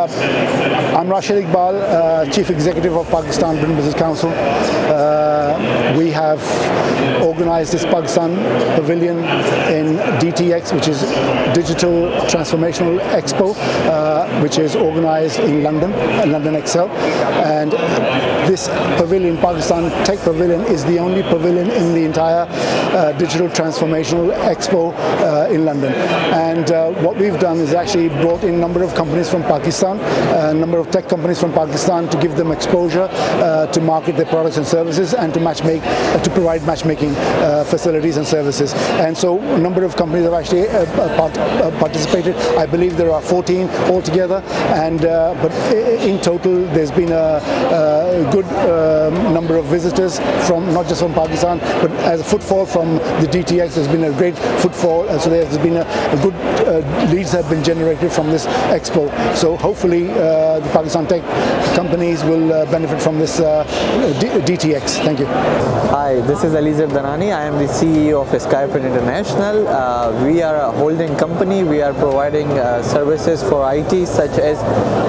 I'm Rashid Iqbal, Chief Executive of Pakistan Britain Business Council. We have organized this Pakistan Pavilion in DTX, which is Digital Transformational Expo, which is organized in London, London Excel. And this pavilion, Pakistan Tech Pavilion, is the only pavilion in the entire Digital Transformational Expo in London. And what we've done is actually brought in a number of companies from Pakistan, a number of tech companies from Pakistan, to give them exposure to market their products and services, and to provide matchmaking facilities and services. And so a number of companies have actually participated. I believe there are 14 altogether, and but in total there's been a good number of visitors from not just from Pakistan, but as a footfall from the DTX. There's been a great footfall, so there's been a good leads have been generated from this expo. So hopefully the Pakistan tech companies will benefit from this DTX. Thank you. Hi, this is Alizar Danani. I am the CEO of Skyfit International. We are a holding company. We are providing services for IT such as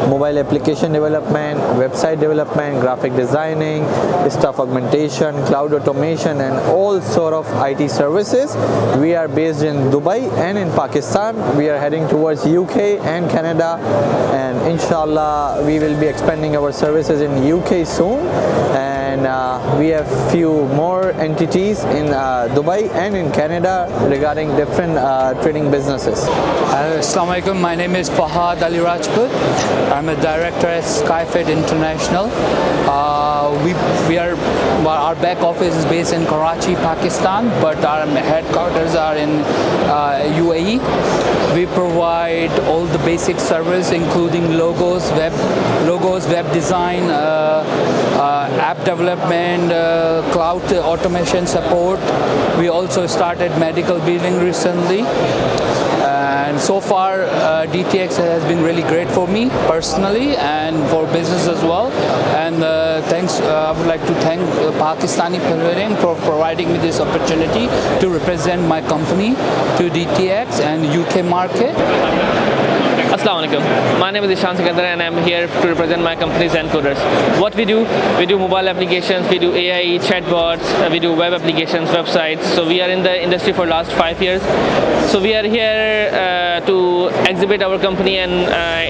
mobile application development, website development, graphic designing, staff augmentation, cloud automation, and all sort of IT services. We are based in Dubai and in Pakistan. We are heading towards UK and Canada, and inshallah we will be expanding our services in UK soon. And we have few more entities in Dubai and in Canada regarding different trading businesses. Assalamu alaikum. My name is Fahad Ali Rajput. I'm a director at Skyfit International. Our back office is based in Karachi, Pakistan, but our headquarters are in UAE. We provide all the basic service, including logos, web design, app development, cloud automation support. We also started medical billing recently. And so far, DTX has been really great for me personally and for business as well. And I would like to thank Pakistani Pavilion for providing me this opportunity to represent my company to DTX and UK market. Assalamu alaikum. My name is Ishan Sikandar and I'm here to represent my company Zencoders. What we do mobile applications, we do AI, chatbots, we do web applications, websites. So we are in the industry for last 5 years. So we are here to exhibit our company, and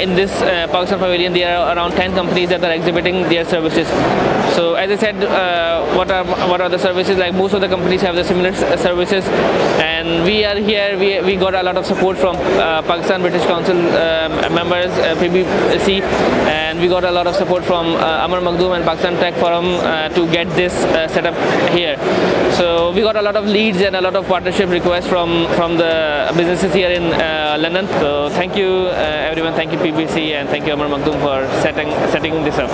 in this Pakistan Pavilion there are around 10 companies that are exhibiting their services. So as I said, what are the services? Like most of the companies have the similar services, and we are here. We got a lot of support from Pakistan British Council members, PBC, and we got a lot of support from Amar Makhdoom and Pakistan Tech Forum to get this set up here. So we got a lot of leads and a lot of partnership requests from the businesses here in London. So thank you everyone, thank you PBC, and thank you Amar Makhdoom for setting this up.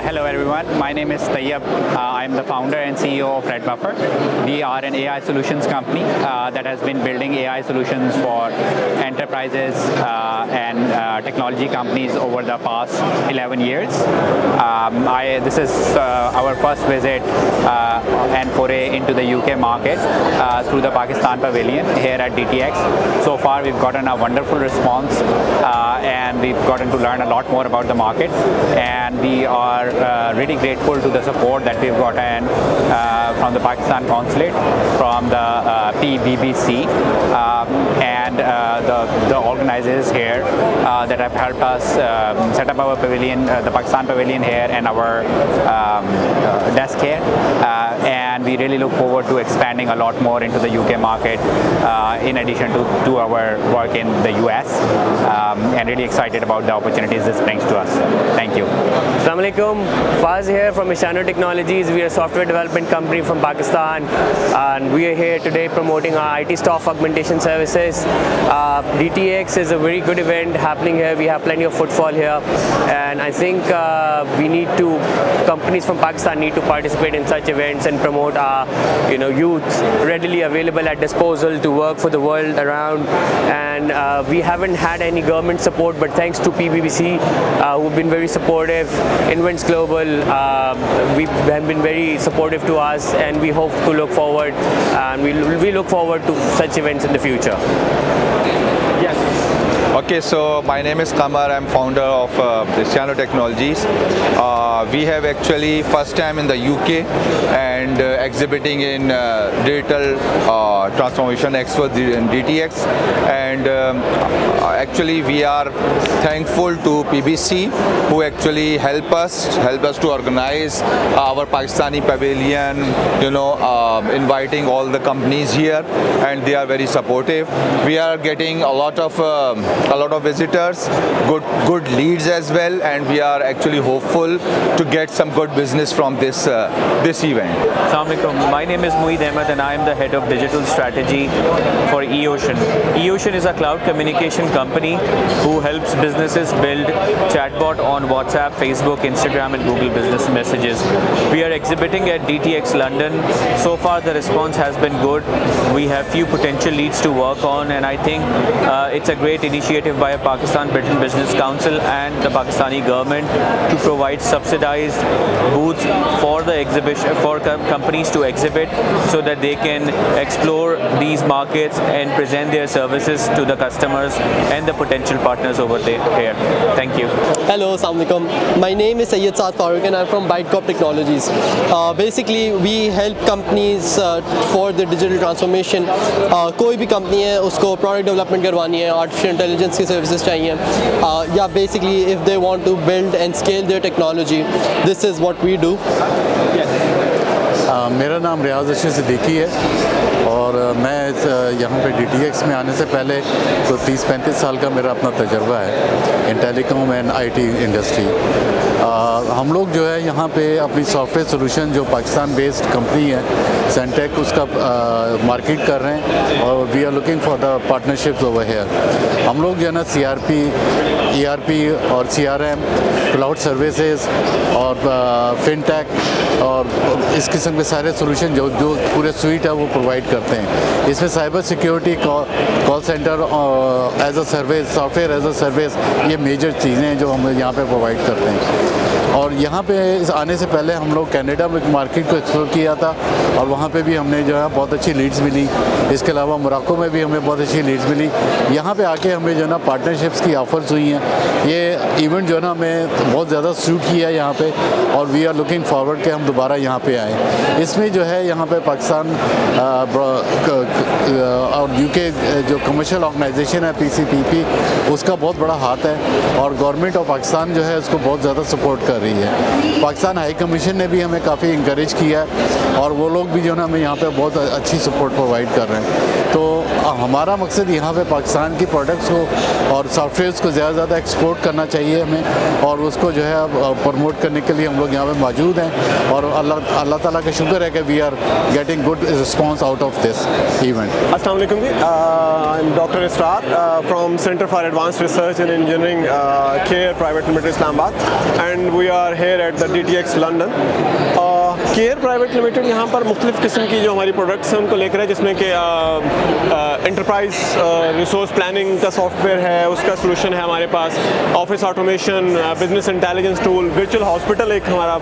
Hello everyone, my name is Tayyab. I'm the founder and CEO of Red Buffer. We are an AI solutions company that has been building AI solutions for enterprises and technology companies over the past 11 years. This is our first visit and foray into the UK market through the Pakistan Pavilion here at DTX. So far we've gotten a wonderful response and we've gotten to learn a lot more about the market, and we are really grateful to the support that we've gotten from the Pakistan Consulate, from the PBBC, and the organizers here that have helped us set up our pavilion, the Pakistan Pavilion here, and our desk here. And we really look forward to expanding a lot more into the UK market in addition to our work in the US, and really excited about the opportunities this brings to us. Thank you. Assalamu alaikum. Faz here from Ishano Technologies. We are a software development company from Pakistan, and we are here today promoting our IT staff augmentation services. DTX is a very good event happening here. We have plenty of footfall here, and I think companies from Pakistan need to participate in such events and promote our youth readily available at disposal to work for the world around. And we haven't had any government support, but thanks to PBBC who've been very supportive, Invents Global, we have been very supportive to us, and we hope to look forward, and we look forward to such events in the future. Yes. Okay. Okay, so my name is Kamar. I'm founder of Cristiano Technologies. We have actually first time in the UK and exhibiting in Digital Transformation Expo in DTX, and actually we are thankful to PBC who actually help us to organize our Pakistani pavilion, inviting all the companies here, and they are very supportive. We are getting a lot of visitors, good leads as well, and we are actually hopeful to get some good business from this event. Assalamualaikum. My name is Mueed Ahmed and I am the head of digital strategy for eOcean. eOcean is a cloud communication company who helps businesses build chatbot on WhatsApp, Facebook, Instagram and Google Business Messages. We are exhibiting at DTX London. So far the response has been good. We have few potential leads to work on, and I think it's a great initiative by Pakistan Britain Business Council and the Pakistani government to provide subsidized booths for the exhibition, for companies to exhibit, so that they can explore these markets and present their services to the customers and the potential partners over there here. Thank you. Hello, Assalamualaikum. My name is Syed Saad Farooq and I'm from ByteCorp Technologies. Basically, we help companies for the digital transformation. कोई भी company है उसको product development करवानी है, artificial intelligence की services चाहिए, या basically if they want to build and scale their technology, this is what we do. मेरा नाम रियाज रशीद सिद्दीकी है और मैं यहाँ पे DTX में आने से पहले तो 30-35 साल का मेरा अपना तजर्बा है इन टेलीकॉम एंड IT इंडस्ट्री. हम लोग जो है यहाँ पे अपनी सॉफ्टवेयर सोल्यूशन जो पाकिस्तान बेस्ड कंपनी है सेंटेक, उसका मार्केट कर रहे हैं और we are looking for the partnerships over here. हम लोग जो है ना CRP, ERP और CRM, क्लाउड सर्विसेज और फिनटेक और इस किस्म के सारे सोल्यूशन जो पूरे स्वीट है वो प्रोवाइड करते हैं. इसमें cyber security, call centre as a service, software as a service, ये मेजर चीज़ें हैं जो हम यहाँ पे प्रोवाइड करते हैं. और यहाँ पे आने से पहले हम लोग कनाडा में मार्केट को एक्सप्लोर किया था और वहाँ पे भी हमने जो है बहुत अच्छी लीड्स मिली. इसके अलावा मोरक्को में भी हमें बहुत अच्छी लीड्स मिली. यहाँ पे आके हमें जो है ना पार्टनरशिप्स की ऑफ़र्स हुई हैं. ये इवेंट जो है ना हमें बहुत ज़्यादा सूट किया है यहाँ पे और वी आर लुकिंग फॉरवर्ड कि हम दोबारा यहाँ पे आएँ. इसमें जो है यहाँ पे पाकिस्तान और UK जो कमर्शियल ऑर्गेनाइजेशन है PCPP, उसका बहुत बड़ा हाथ है और गवर्नमेंट ऑफ पाकिस्तान जो है उसको बहुत ज़्यादा सपोर्ट कर रही है. पाकिस्तान हाई कमीशन ने भी हमें काफ़ी इंकरेज किया है और वो लोग भी जो है ना हमें यहाँ पे बहुत अच्छी सपोर्ट प्रोवाइड कर रहे हैं. तो हमारा मकसद यहाँ पे पाकिस्तान की प्रोडक्ट्स को और सॉफ्टवेयर्स को ज़्यादा से ज़्यादा एक्सपोर्ट करना चाहिए हमें, और उसको जो है प्रमोट करने के लिए हम लोग यहाँ पे मौजूद हैं और अल्लाह ताला का शुक्र है कि we are getting good response out of this event. अस्सलाम वालेकुम ji, I am doctor Israr from centre for advanced research in engineering care private limited Islamabad, and we are here at the DTX London. Care private limited यहाँ पर मुख्तलिफ़ किस्म की जो हमारी products हैं उनको लेकर है, जिसमें कि एंटरप्राइज रिसोर्स प्लानिंग का सॉफ्टवेयर है, उसका सोल्यूशन है हमारे पास, office automation, business intelligence tool, virtual hospital एक हमारा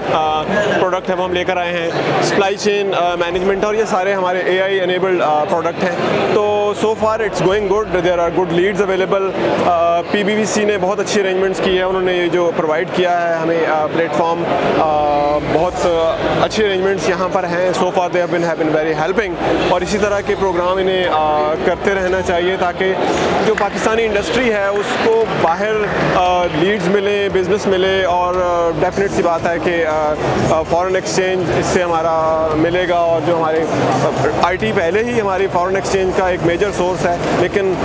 प्रोडक्ट है वो हम लेकर आए हैं, सप्लाई चेन मैनेजमेंट, और ये सारे हमारे AI एनेबल्ड प्रोडक्ट हैं. तो so far it's going good, there are good leads available. PBBC ने बहुत अच्छी अरेंजमेंट्स की है, उन्होंने ये जो प्रोवाइड किया है हमें प्लेटफॉर्म, बहुत अच्छे अरेंजमेंट्स यहाँ पर हैं. So far they have been very helping, और इसी तरह के प्रोग्राम इन्हें करते रहना चाहिए ताकि जो पाकिस्तानी इंडस्ट्री है उसको बाहर लीड्स मिले, बिजनेस मिले, और डेफिनेट सी बात है कि फॉरेन एक्सचेंज इससे हमारा मिलेगा. और जो हमारे IT पहले ही हमारी फॉरेन एक्सचेंज का एक मेजर सोर्स है, लेकिन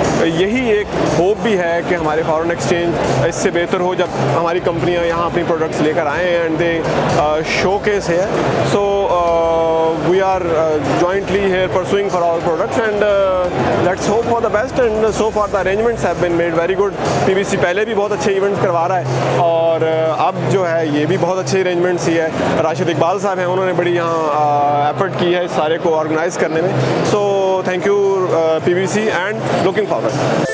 यही एक होप भी है कि हमारे फॉरेन एक्सचेंज इससे बेहतर हो जब हमारी कंपनियाँ यहाँ अपनी प्रोडक्ट्स लेकर आएँ and they showcase here. So we are jointly here pursuing for our products, and let's hope for the best. And so far the arrangements have been made very good. PBC पहले भी बहुत अच्छे events करवा रहा है और अब जो है ये भी बहुत अच्छे अरेंजमेंट्स ही है. राशिद इकबाल साहब हैं, उन्होंने बड़ी यहाँ एफर्ट की है इस सारे को ऑर्गेनाइज करने में. So thank you PBC and looking forward.